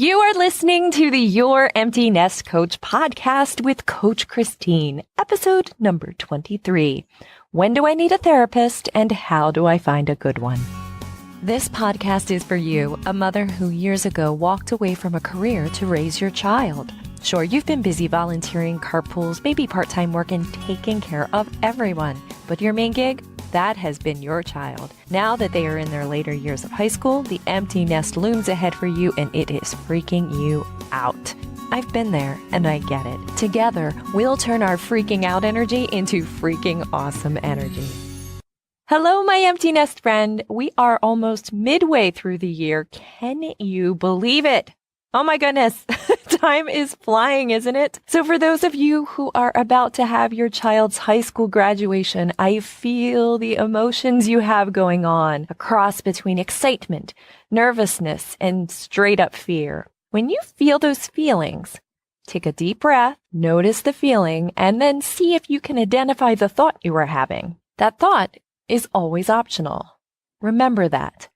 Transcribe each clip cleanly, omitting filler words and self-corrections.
You are listening to the Your Empty Nest Coach podcast with Coach Christine, episode number 23. When do I need a therapist and how do I find a good one? This podcast is for you, a mother who years ago walked away from a career to raise your child. Sure, you've been busy volunteering, carpools, maybe part-time work, and taking care of everyone. But your main gig? That has been your child. Now that they are in their later years of high school, the empty nest looms ahead for you and it is freaking you out. I've been there and I get it. Together, we'll turn our freaking out energy into freaking awesome energy. Hello, my empty nest friend. We are almost midway through the year. Can you believe it? Oh my goodness, time is flying, isn't it? So for those of you who are about to have your child's high school graduation, I feel the emotions you have going on, a cross between excitement, nervousness, and straight up fear. When you feel those feelings, take a deep breath, notice the feeling, and then see if you can identify the thought you are having. That thought is always optional. Remember that.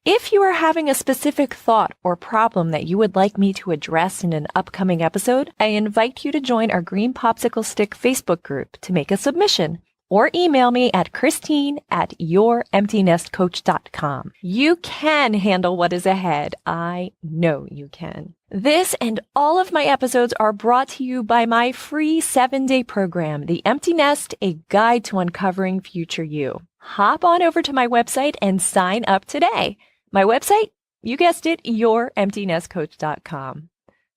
If you are having a specific thought or problem that you would like me to address in an upcoming episode, I invite you to join our Green Popsicle Stick Facebook group to make a submission or email me at christine@youremptynestcoach.com. You can handle what is ahead. I know you can. This and all of my episodes are brought to you by my free 7-day program, The Empty Nest, a guide to uncovering future you. Hop on over to my website and sign up today. My website, you guessed it, youremptynestcoach.com.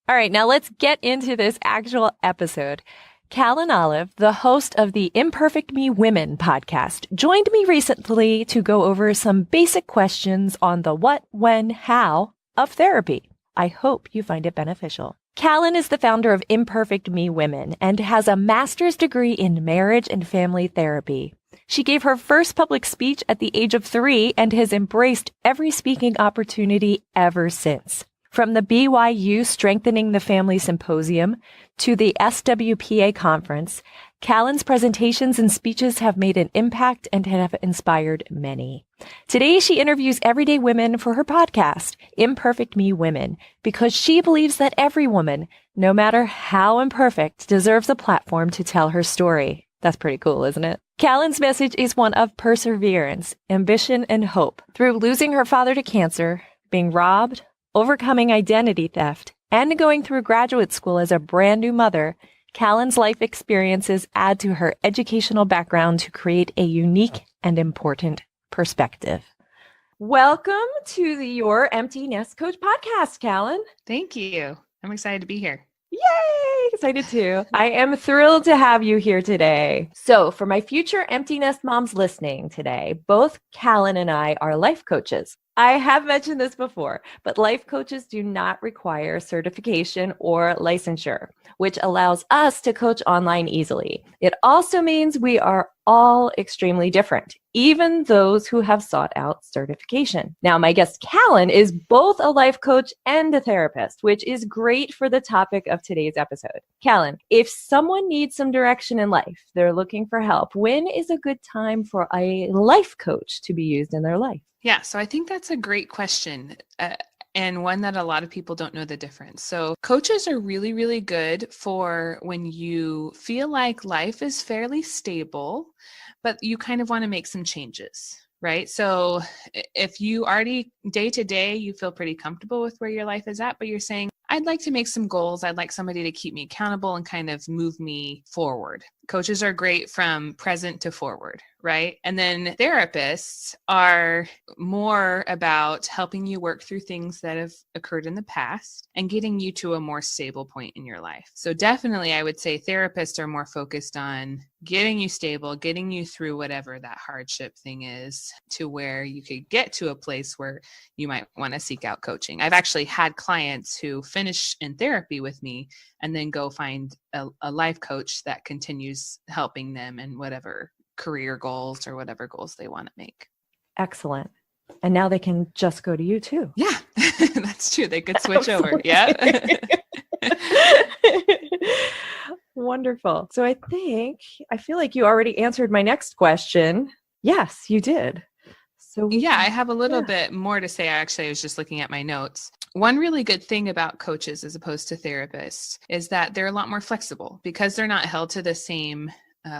All right, now let's get into this actual episode. Callan, the host of the ImperfectMe Women podcast, joined me recently to go over some basic questions on the what, when, how of therapy. I hope you find it beneficial. Callan is the founder of ImperfectMe Women and has a master's degree in marriage and family therapy. She gave her first public speech at the age of 3 and has embraced every speaking opportunity ever since. From the BYU Strengthening the Family Symposium to the SWPA conference, Callan's presentations and speeches have made an impact and have inspired many. Today, she interviews everyday women for her podcast, Imperfect Me Women, because she believes that every woman, no matter how imperfect, deserves a platform to tell her story. That's pretty cool, isn't it? Callan's message is one of perseverance, ambition, and hope. Through losing her father to cancer, being robbed, overcoming identity theft, and going through graduate school as a brand new mother, Callan's life experiences add to her educational background to create a unique and important perspective. Welcome to the Your Empty Nest Coach podcast, Callan. Thank you. I'm excited to be here. Yay! Excited too. I am thrilled to have you here today. So for my future empty nest moms listening today, both Callan and I are life coaches. I have mentioned this before, but life coaches do not require certification or licensure, which allows us to coach online easily. It also means we are all extremely different, even those who have sought out certification. Now, my guest Callan is both a life coach and a therapist, which is great for the topic of today's episode. Callan, if someone needs some direction in life, they're looking for help, when is a good time for a life coach to be used in their life? Yeah, so I think that's a great question. And one that a lot of people don't know the difference. So coaches are really, really good for when you feel like life is fairly stable, but you kind of want to make some changes, right? So if you already day to day, you feel pretty comfortable with where your life is at, but you're saying, I'd like to make some goals. I'd like somebody to keep me accountable and kind of move me forward. Coaches are great from present to forward, right? And then therapists are more about helping you work through things that have occurred in the past and getting you to a more stable point in your life. So definitely, I would say therapists are more focused on getting you stable, getting you through whatever that hardship thing is to where you could get to a place where you might want to seek out coaching. I've actually had clients who finish in therapy with me and then go find a life coach that continues helping them in whatever career goals or whatever goals they want to make. Excellent. And now they can just go to you too. Yeah, that's true. They could switch over. Yeah. Wonderful. So I feel like you already answered my next question. Yes, you did. So yeah, I have a little bit more to say. Actually, I was just looking at my notes. one really good thing about coaches as opposed to therapists is that they're a lot more flexible because they're not held to the same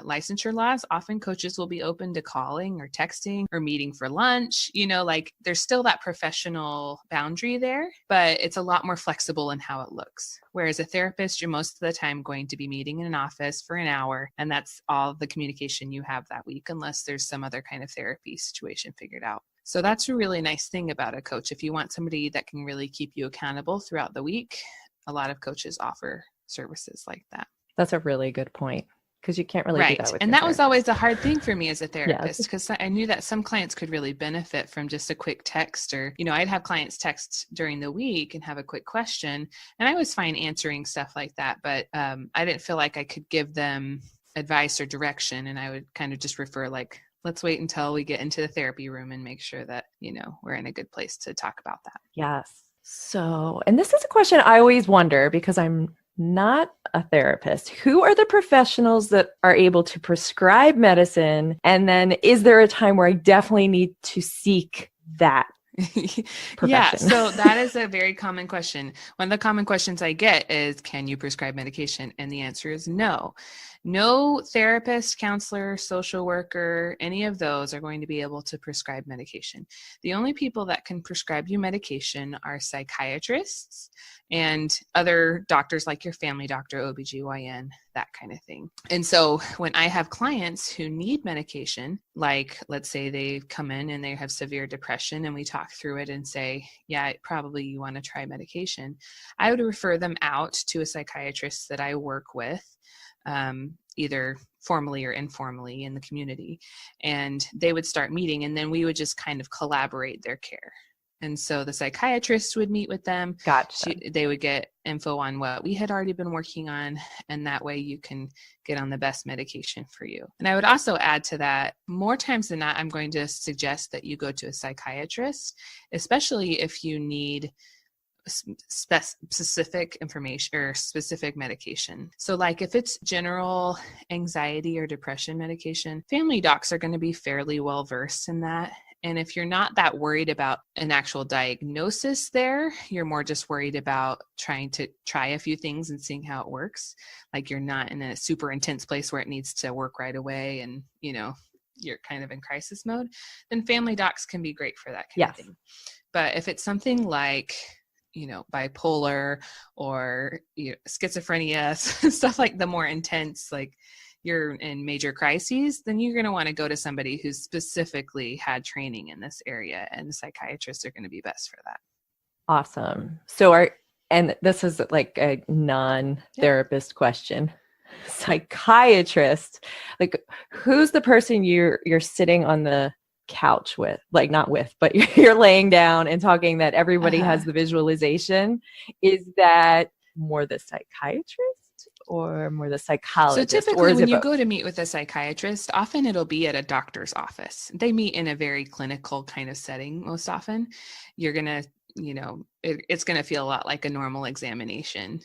licensure laws. Often coaches will be open to calling or texting or meeting for lunch. Like there's still that professional boundary there, but it's a lot more flexible in how it looks. Whereas a therapist, you're most of the time going to be meeting in an office for an hour, and that's all the communication you have that week, unless there's some other kind of therapy situation figured out. So that's a really nice thing about a coach. If you want somebody that can really keep you accountable throughout the week, a lot of coaches offer services like that. That's a really good point. Because you can't really do that with And your that was always a hard thing for me as a therapist, Yes. because I knew that some clients could really benefit from just a quick text, or, I'd have clients text during the week and have a quick question, and I was fine answering stuff like that. But I didn't feel like I could give them advice or direction. And I would kind of just refer like, let's wait until we get into the therapy room and make sure that, we're in a good place to talk about that. Yes. So, and this is a question I always wonder because I'm not a therapist. Who are the professionals that are able to prescribe medicine? And then is there a time where I definitely need to seek that profession? Yeah, so that is a very common question. One of the common questions I get is, can you prescribe medication? And the answer is no. No therapist, counselor, social worker, any of those are going to be able to prescribe medication. The only people that can prescribe you medication are psychiatrists and other doctors like your family doctor, OBGYN, that kind of thing. And so when I have clients who need medication, like let's say they come in and they have severe depression and we talk through it and say, yeah, probably you want to try medication, I would refer them out to a psychiatrist that I work with, either formally or informally in the community, and they would start meeting, and then we would just kind of collaborate their care. And so the psychiatrist would meet with them. Gotcha. They would get info on what we had already been working on, and that way you can get on the best medication for you. And I would also add to that, more times than not, I'm going to suggest that you go to a psychiatrist, especially if you need specific information or specific medication. So like if it's general anxiety or depression medication, family docs are going to be fairly well versed in that. And if you're not that worried about an actual diagnosis there, you're more just worried about trying to try a few things and seeing how it works. Like you're not in a super intense place where it needs to work right away and, you're kind of in crisis mode, then family docs can be great for that kind of thing. But if it's something like bipolar or schizophrenia, stuff like the more intense, like you're in major crises, then you're going to want to go to somebody who's specifically had training in this area, and the psychiatrists are going to be best for that. Awesome. And this is like a non-therapist question. Psychiatrist, like who's the person you're sitting on the couch with, like not with, but you're laying down and talking that everybody has the visualization? Is that more the psychiatrist or more the psychologist? So typically when you go to meet with a psychiatrist, often it'll be at a doctor's office. They meet in a very clinical kind of setting most often. You're going to it's going to feel a lot like a normal examination,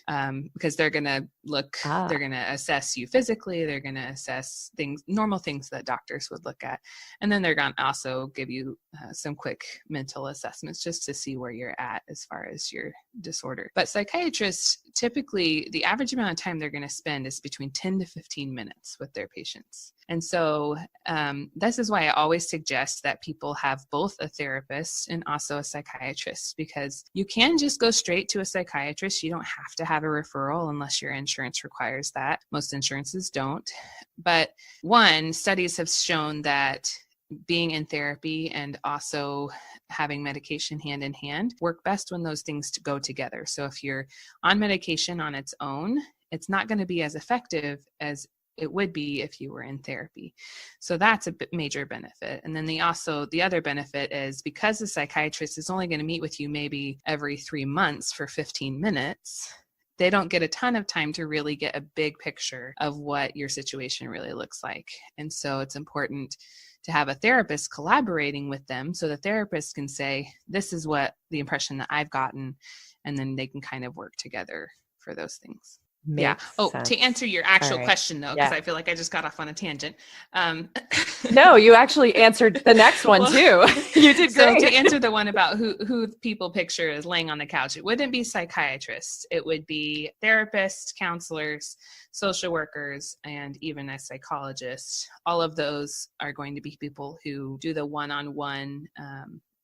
because they're going to they're going to assess you physically. They're going to assess normal things that doctors would look at. And then they're going to also give you some quick mental assessments just to see where you're at as far as your disorder. But psychiatrists, typically the average amount of time they're going to spend is between 10 to 15 minutes with their patients. And so this is why I always suggest that people have both a therapist and also a psychiatrist, because you can just go straight to a psychiatrist. You don't have to have a referral unless your insurance requires that. Most insurances don't. But studies have shown that being in therapy and also having medication hand in hand work best when those things go together. So if you're on medication on its own, it's not going to be as effective as it would be if you were in therapy. So that's a major benefit. And then the other benefit is, because the psychiatrist is only going to meet with you maybe every 3 months for 15 minutes, they don't get a ton of time to really get a big picture of what your situation really looks like. And so it's important to have a therapist collaborating with them, so the therapist can say, this is what the impression that I've gotten, and then they can kind of work together for those things. Yeah. Makes Oh, to sense. answer your All actual right. question though, because Yeah. I feel like I just got off on a tangent. Um, No, you actually answered the next one well, too. You did so to great. answer the one about who people picture as laying on the couch, it wouldn't be psychiatrists. It would be therapists, counselors, social workers, and even a psychologist. All of those are going to be people who do the one-on-one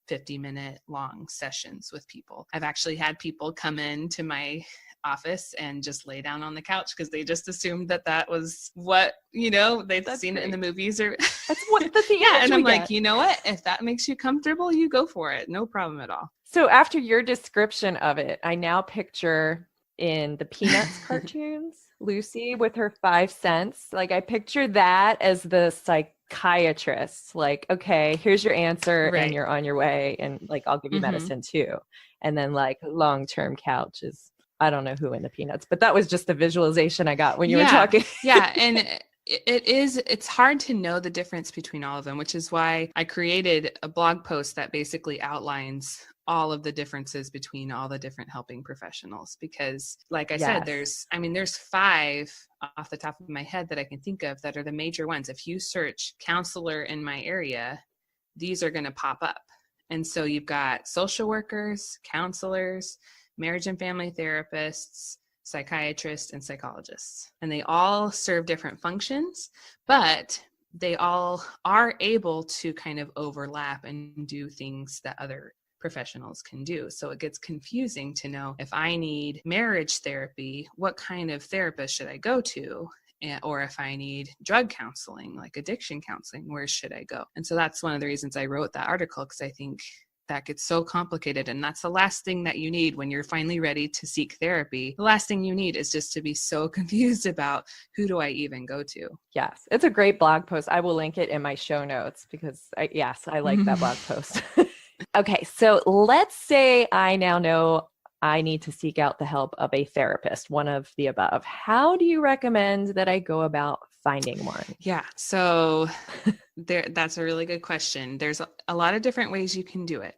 50-minute long sessions with people. I've actually had people come in to my office and just lay down on the couch because they just assumed that was what, they've That's seen great. it in the movies or That's the yeah. image And we I'm like, get. you know what? If that makes you comfortable, you go for it. No problem at all. So after your description of it, I now picture in the Peanuts cartoons, Lucy with her 5 cents. Like I picture that as the psychiatrist. Like, okay, here's your answer and Right. you're on your way. And like, I'll give you Mm-hmm. medicine too. And then like long-term couch is, I don't know who in the Peanuts, but that was just the visualization I got when you were Yeah. talking. Yeah. And it's hard to know the difference between all of them, which is why I created a blog post that basically outlines all of the differences between all the different helping professionals. Because like I said, Yes. there's 5 off the top of my head that I can think of that are the major ones. If you search counselor in my area, these are going to pop up. And so you've got social workers, counselors, marriage and family therapists, psychiatrists, and psychologists. And they all serve different functions, but they all are able to kind of overlap and do things that other professionals can do. So it gets confusing to know if I need marriage therapy, what kind of therapist should I go to? Or if I need drug counseling, like addiction counseling, where should I go? And so that's one of the reasons I wrote that article, because I think that gets so complicated. And that's the last thing that you need when you're finally ready to seek therapy. The last thing you need is just to be so confused about who do I even go to? Yes. It's a great blog post. I will link it in my show notes because I like that blog post. Okay. So let's say I now know I need to seek out the help of a therapist, one of the above. How do you recommend that I go about finding one? Yeah. So that's a really good question. There's a lot of different ways you can do it.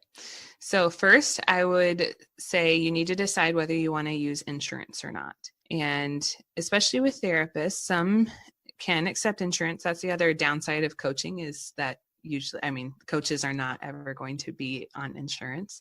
So first, I would say you need to decide whether you want to use insurance or not. And especially with therapists, some can accept insurance. That's the other downside of coaching, is that usually, coaches are not ever going to be on insurance.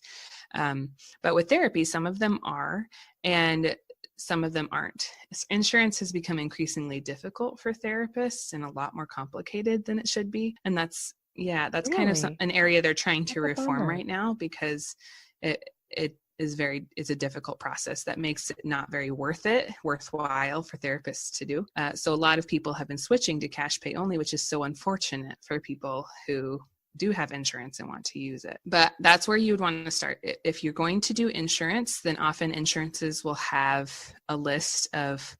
But with therapy, some of them are, and some of them aren't. Insurance has become increasingly difficult for therapists and a lot more complicated than it should be. And that's kind of Really? an area they're trying to That's a reform bummer. right now, because it's a difficult process that makes it not very worthwhile for therapists to do. So a lot of people have been switching to cash pay only, which is so unfortunate for people who do have insurance and want to use it. But that's where you would want to start. If you're going to do insurance, then often insurances will have a list of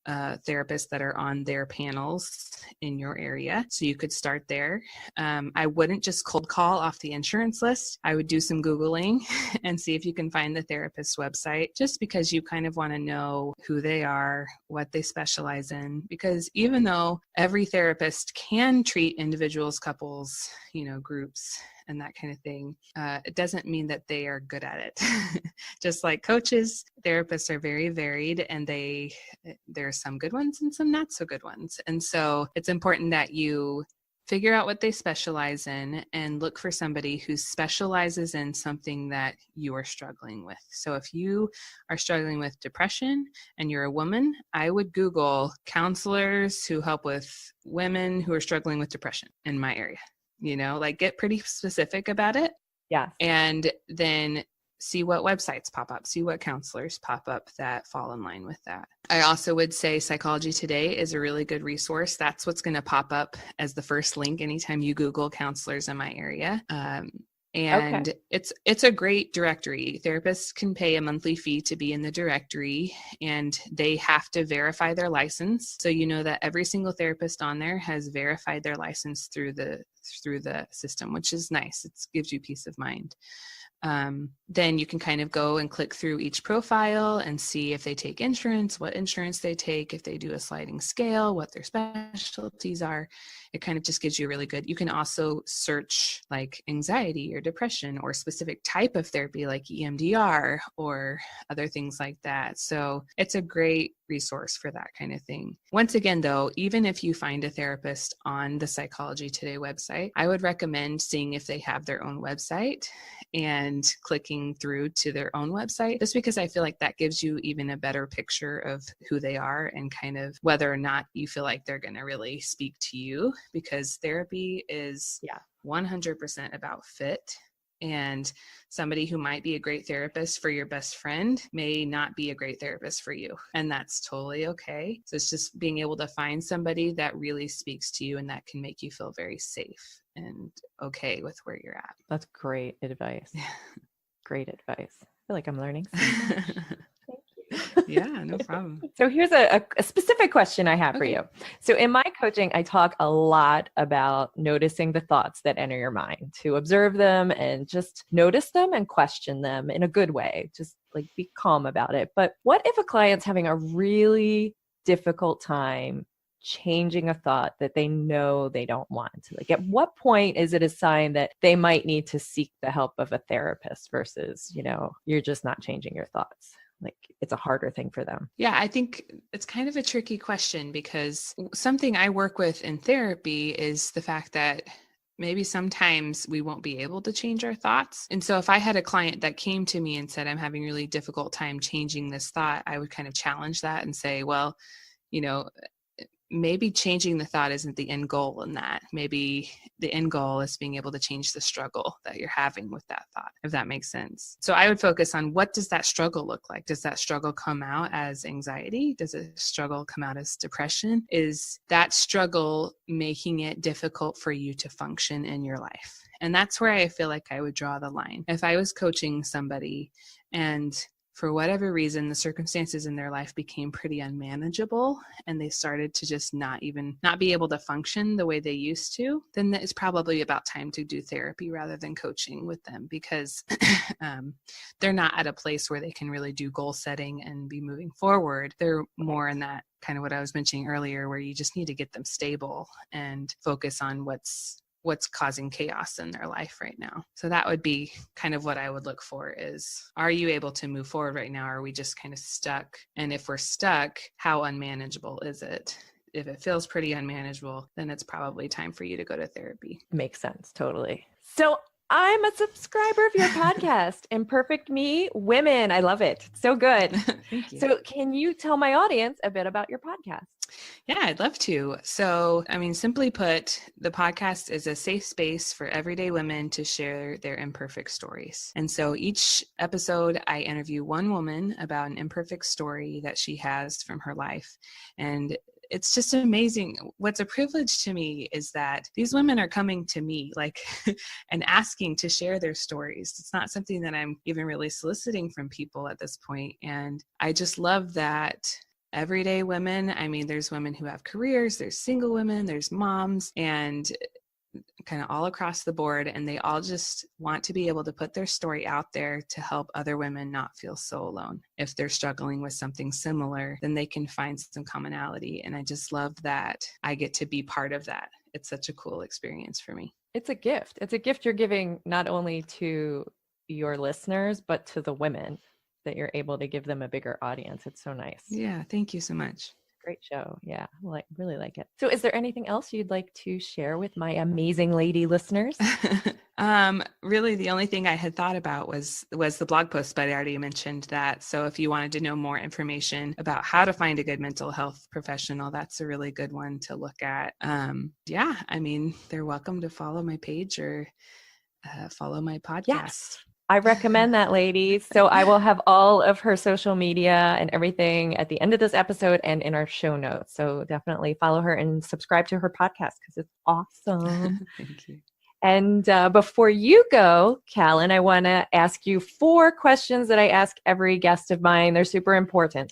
therapists that are on their panels in your area. So you could start there. I wouldn't just cold call off the insurance list. I would do some Googling and see if you can find the therapist's website, just because you kind of want to know who they are, what they specialize in. Because even though every therapist can treat individuals, couples, groups, and that kind of thing, it doesn't mean that they are good at it. Just like coaches, therapists are very varied, and there are some good ones and some not so good ones. And so it's important that you figure out what they specialize in and look for somebody who specializes in something that you are struggling with. So if you are struggling with depression and you're a woman, I would Google counselors who help with women who are struggling with depression in my area. Get pretty specific about it. Yes. And then see what websites pop up, see what counselors pop up that fall in line with that. I also would say Psychology Today is a really good resource. That's what's going to pop up as the first link anytime you Google counselors in my area. And Okay. it's a great directory. Therapists can pay a monthly fee to be in the directory, and they have to verify their license. So that every single therapist on there has verified their license through the system, which is nice. It gives you peace of mind. Then you can kind of go and click through each profile and see if they take insurance, what insurance they take, if they do a sliding scale, what their specialties are. It kind of just gives you really good. You can also search like anxiety or depression or specific type of therapy like EMDR or other things like that. So it's a great resource for that kind of thing. Once again, though, even if you find a therapist on the Psychology Today website, I would recommend seeing if they have their own website and clicking through to their own website, just because I feel like that gives you even a better picture of who they are and kind of whether or not you feel like they're going to really speak to you, because therapy is 100% about fit. And somebody who might be a great therapist for your best friend may not be a great therapist for you. And that's totally okay. So it's just being able to find somebody that really speaks to you and that can make you feel very safe and okay with where you're at. That's great advice. Great advice. I feel like I'm learning so much. Yeah, no problem. So here's a specific question I have for you. So in my coaching, I talk a lot about noticing the thoughts that enter your mind, to observe them and just notice them and question them in a good way. Just like be calm about it. But what if a client's having a really difficult time changing a thought that they know they don't want? Like, at what point is it a sign that they might need to seek the help of a therapist versus, you're just not changing your thoughts? Like, it's a harder thing for them. Yeah, I think it's kind of a tricky question, because something I work with in therapy is the fact that maybe sometimes we won't be able to change our thoughts. And so if I had a client that came to me and said, I'm having a really difficult time changing this thought, I would kind of challenge that and say, well, maybe changing the thought isn't the end goal in that. Maybe the end goal is being able to change the struggle that you're having with that thought, if that makes sense. So I would focus on, what does that struggle look like? Does that struggle come out as anxiety? Does a struggle come out as depression? Is that struggle making it difficult for you to function in your life? And that's where I feel like I would draw the line. If I was coaching somebody and for whatever reason, the circumstances in their life became pretty unmanageable and they started to just not be able to function the way they used to, then it's probably about time to do therapy rather than coaching with them, because they're not at a place where they can really do goal setting and be moving forward. They're more in that kind of what I was mentioning earlier, where you just need to get them stable and focus on what's causing chaos in their life right now. So that would be kind of what I would look for is, are you able to move forward right now? Or are we just kind of stuck? And if we're stuck, how unmanageable is it? If it feels pretty unmanageable, then it's probably time for you to go to therapy. Makes sense. Totally. So I'm a subscriber of your podcast, ImperfectMe Women. I love it. It's so good. Thank you. So can you tell my audience a bit about your podcast? Yeah, I'd love to. So, simply put, the podcast is a safe space for everyday women to share their imperfect stories. And so each episode, I interview one woman about an imperfect story that she has from her life. And it's just amazing. What's a privilege to me is that these women are coming to me and asking to share their stories. It's not something that I'm even really soliciting from people at this point. And I just love that everyday women. There's women who have careers, there's single women, there's moms, and kind of all across the board. And they all just want to be able to put their story out there to help other women not feel so alone. If they're struggling with something similar, then they can find some commonality. And I just love that I get to be part of that. It's such a cool experience for me. It's a gift. It's a gift you're giving not only to your listeners, but to the women, that you're able to give them a bigger audience. It's so nice. Yeah. Thank you so much. Great show. Yeah. Really like it. So is there anything else you'd like to share with my amazing lady listeners? Really, the only thing I had thought about was the blog post, but I already mentioned that. So if you wanted to know more information about how to find a good mental health professional, that's a really good one to look at. They're welcome to follow my page or follow my podcast. Yes. I recommend that, ladies. So I will have all of her social media and everything at the end of this episode and in our show notes. So definitely follow her and subscribe to her podcast because it's awesome. Thank you. And before you go, Callan, I want to ask you 4 questions that I ask every guest of mine. They're super important.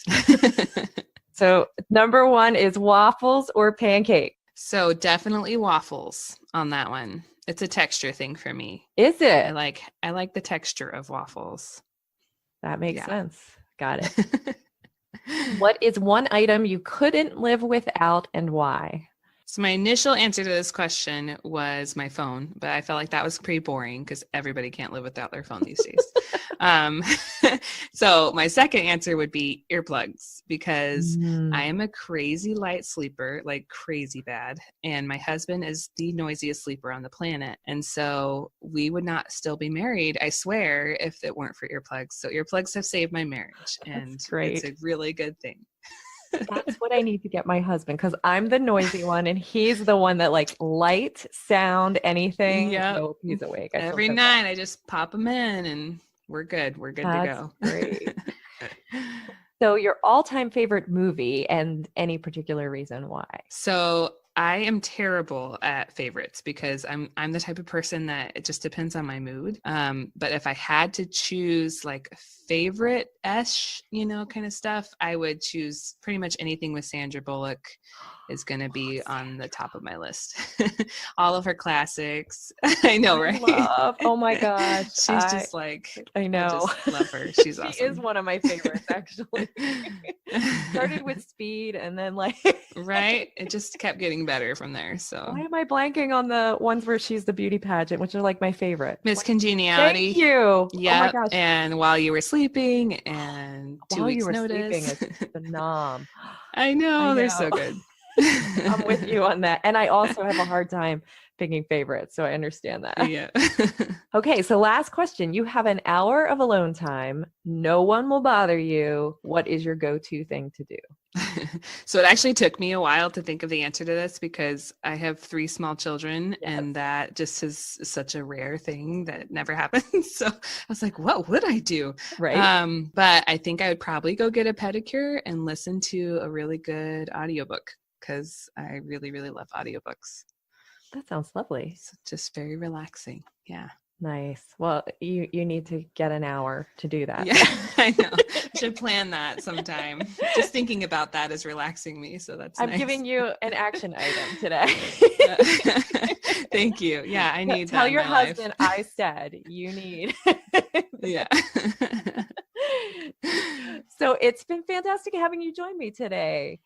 So number 1 is waffles or pancake? So definitely waffles on that one. It's a texture thing for me. Is it? I like the texture of waffles. That makes sense. Got it. What is one item you couldn't live without and why? So my initial answer to this question was my phone, but I felt like that was pretty boring because everybody can't live without their phone these days. Um, so my second answer would be earplugs because I am a crazy light sleeper, like crazy bad. And my husband is the noisiest sleeper on the planet. And so we would not still be married, I swear, if it weren't for earplugs. So earplugs have saved my marriage. And That's great. It's a really good thing. That's what I need to get my husband, because I'm the noisy one and he's the one that like light, sound, anything. Yep. Nope, he's awake. Every night I just pop them in and we're good. We're good to go. Great. So your all-time favorite movie and any particular reason why? So I am terrible at favorites because I'm the type of person that it just depends on my mood. But if I had to choose like favorite-ish, kind of stuff, I would choose pretty much anything with Sandra Bullock is going to be on the top of my list. All of her classics. I know, right? Oh my gosh. Just like, I know. I just love her. She's awesome. She is one of my favorites, actually. Started with Speed and then like. Right? It just kept getting better from there. So why am I blanking on the ones where she's the beauty pageant, which are like my favorite? Miss Congeniality. Thank you. Yeah. Oh my gosh. And While You Were Sleeping and Two Weeks Notice. Sleeping is the nom. I know. They're so good. I'm with you on that. And I also have a hard time picking favorites, so I understand that. Yeah. Okay, so last question. You have an hour of alone time. No one will bother you. What is your go-to thing to do? So it actually took me a while to think of the answer to this because I have 3 small children and that just is such a rare thing that never happens. So I was like, what would I do? Right. But I think I would probably go get a pedicure and listen to a really good audiobook because I really, really love audiobooks. That sounds lovely. It's just very relaxing. Yeah. Nice. Well, you need to get an hour to do that. Yeah, I know. I should plan that sometime. Just thinking about that is relaxing me. So that's I'm nice. giving you an action item today. Thank you. Yeah, I need Tell that in your my husband life. I said you need. Yeah. So it's been fantastic having you join me today.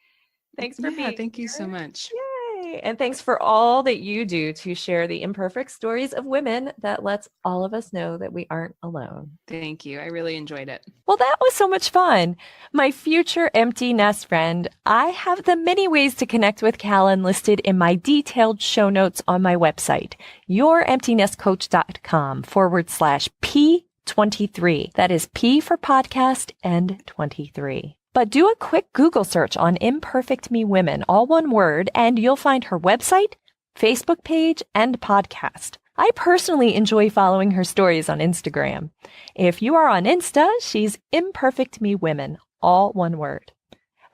Thanks for being Thank you here. so much. Yay. And thanks for all that you do to share the imperfect stories of women that lets all of us know that we aren't alone. Thank you. I really enjoyed it. Well, that was so much fun. My future empty nest friend, I have the many ways to connect with Callan listed in my detailed show notes on my website, youremptynestcoach.com/P23. That is P for podcast and 23. But do a quick Google search on Imperfect Me Women, all one word, and you'll find her website, Facebook page, and podcast. I personally enjoy following her stories on Instagram. If you are on Insta, she's Imperfect Me Women, all one word.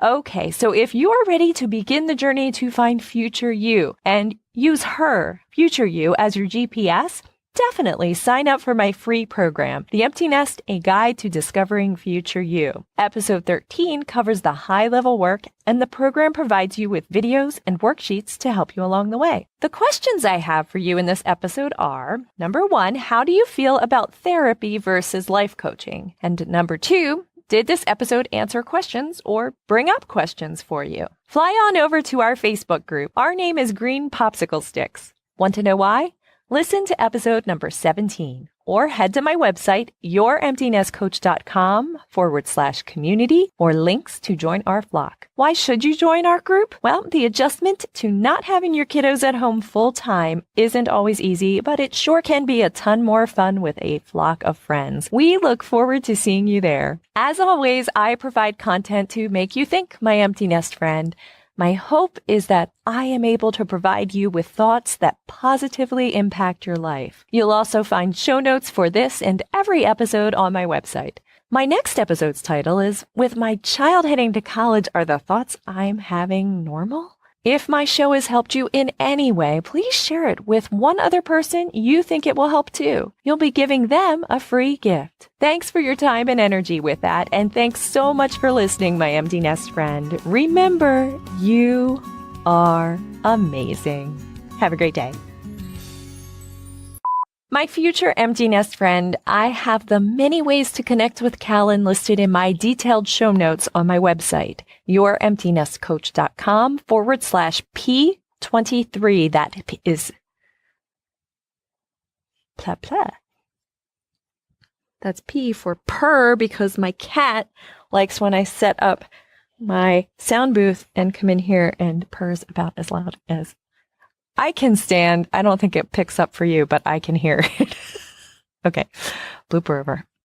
Okay, so if you are ready to begin the journey to find future you and use her, future you, as your GPS, definitely sign up for my free program, The Empty Nest, A Guide to Discovering Future You. Episode 13 covers the high-level work, and the program provides you with videos and worksheets to help you along the way. The questions I have for you in this episode are, number 1, how do you feel about therapy versus life coaching? And number 2, did this episode answer questions or bring up questions for you? Fly on over to our Facebook group. Our name is Green Popsicle Sticks. Want to know why? Listen to episode number 17 or head to my website, youremptynestcoach.com/community for links to join our flock. Why should you join our group? Well, the adjustment to not having your kiddos at home full time isn't always easy, but it sure can be a ton more fun with a flock of friends. We look forward to seeing you there. As always, I provide content to make you think, my empty nest friend. My hope is that I am able to provide you with thoughts that positively impact your life. You'll also find show notes for this and every episode on my website. My next episode's title is, With My Child Heading to College, Are the Thoughts I'm Having Normal? If my show has helped you in any way, please share it with one other person you think it will help too. You'll be giving them a free gift. Thanks for your time and energy with that, and thanks so much for listening, my empty nest friend. Remember, you are amazing. Have a great day. My future empty nest friend, I have the many ways to connect with Callan listed in my detailed show notes on my website, youremptynestcoach.com/P 23. That is pla pla. That's P for purr, because my cat likes when I set up my sound booth and come in here and purrs about as loud as I can stand. I don't think it picks up for you, but I can hear it. Okay, blooper over.